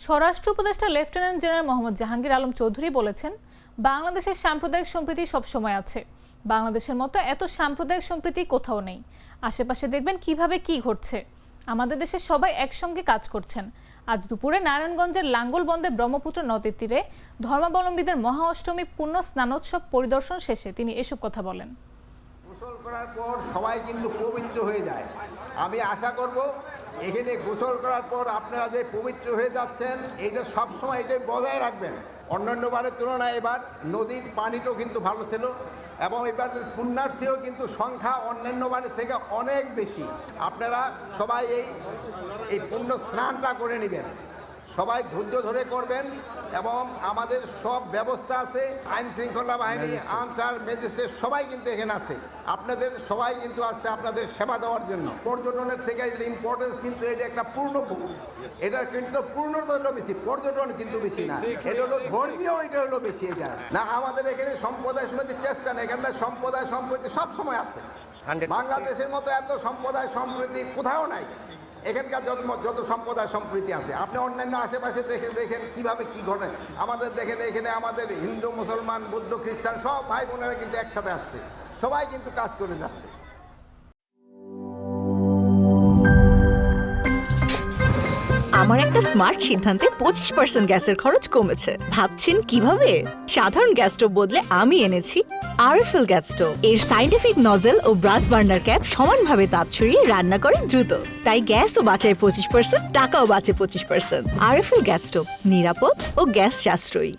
স্বরাষ্ট্র উপদেষ্টা lieutenant general Mohammad Jahangir Alam Chowdhury বলেছেন, বাংলাদেশের সাম্প্রদায়িক সম্প্রীতি সবসময় আছে। বাংলাদেশের মতো এত সাম্প্রদায়িক সম্প্রীতি কোথাও নেই। আশেপাশে দেখবেন কিভাবে কি ঘটছে। আমাদের দেশে সবাই একসঙ্গে কাজ করছেন। আজ দুপুরে নারায়ণগঞ্জের লাঙ্গলবন্দে ব্রহ্মপুত্র নদীর তীরে ধর্মাবলম্বীদের মহা অষ্টমী পূর্ণ স্নানোৎসব পরিদর্শন শেষে তিনি এসব কথা বলেন। গোসল করার পর সবাই কিন্তু পবিত্র হয়ে যায়। আমি আশা করব এখানে গোসল করার পর আপনারা যে পবিত্র হয়ে যাচ্ছেন এইটা সবসময় এটাই বজায় রাখবেন। অন্যান্য বারের তুলনায় এবার নদীর পানিটাও কিন্তু ভালো ছিল এবং এবার পুণ্যার্থীও কিন্তু সংখ্যা অন্যান্য বারের থেকে অনেক বেশি। আপনারা সবাই এই পুণ্য স্নানটা করে নেবেন, সবাই ধৈর্য ধরে করবেন এবং আমাদের সব ব্যবস্থা আছে। আইন শৃঙ্খলা বাহিনী, আনসার, ম্যাজিস্ট্রেট সবাই কিন্তু এখানে আছে। আপনাদের সবাই কিন্তু আসছে আপনাদের সেবা দেওয়ার জন্য। পর্যটনের থেকে এটার ইম্পর্টেন্স কিন্তু এটা একটা পূর্ণভূমি, এটা কিন্তু পূর্ণতা হলো বেশি, পর্যটন কিন্তু বেশি না। এটা হলো ধর্মীয়, এটা হলো বেশি। এটা না আমাদের এখানে সম্প্রদায় সমিতির চেষ্টা নেই, এখানে সম্প্রদায় সম্প্রীতি সবসময় আছে। বাংলাদেশের মতো এত সম্প্রদায় সম্প্রীতি কোথাও নাই। এখানকার যত সম্প্রদায় সম্প্রীতি আছে আপনি অন্যান্য আশেপাশে দেখেন কিভাবে কি ঘটে। আমাদের দেখেন এখানে আমাদের হিন্দু, মুসলমান, বৌদ্ধ, খ্রিস্টান সব ভাই বোনেরা কিন্তু একসাথে আসছে, সবাই কিন্তু কাজ করে যাচ্ছে। আমার একটা স্মার্ট সিদ্ধান্তে 25% গ্যাসের খরচ কমেছে। ভাবছেন কিভাবে? সাধারণ গ্যাস স্টোভ বদলে আমি এনেছি আরএফএল গ্যাস স্টোভ। এর সাইন্টিফিক নজল ও ব্রাস বার্নার ক্যাপ সমানভাবে তাপ ছড়িয়ে রান্না করে দ্রুত। তাই গ্যাসও বাঁচায় 25%, টাকাও বাঁচে 25%। আরএফএল গ্যাস স্টোভ নিরাপদ ও গ্যাস সাশ্রয়ী।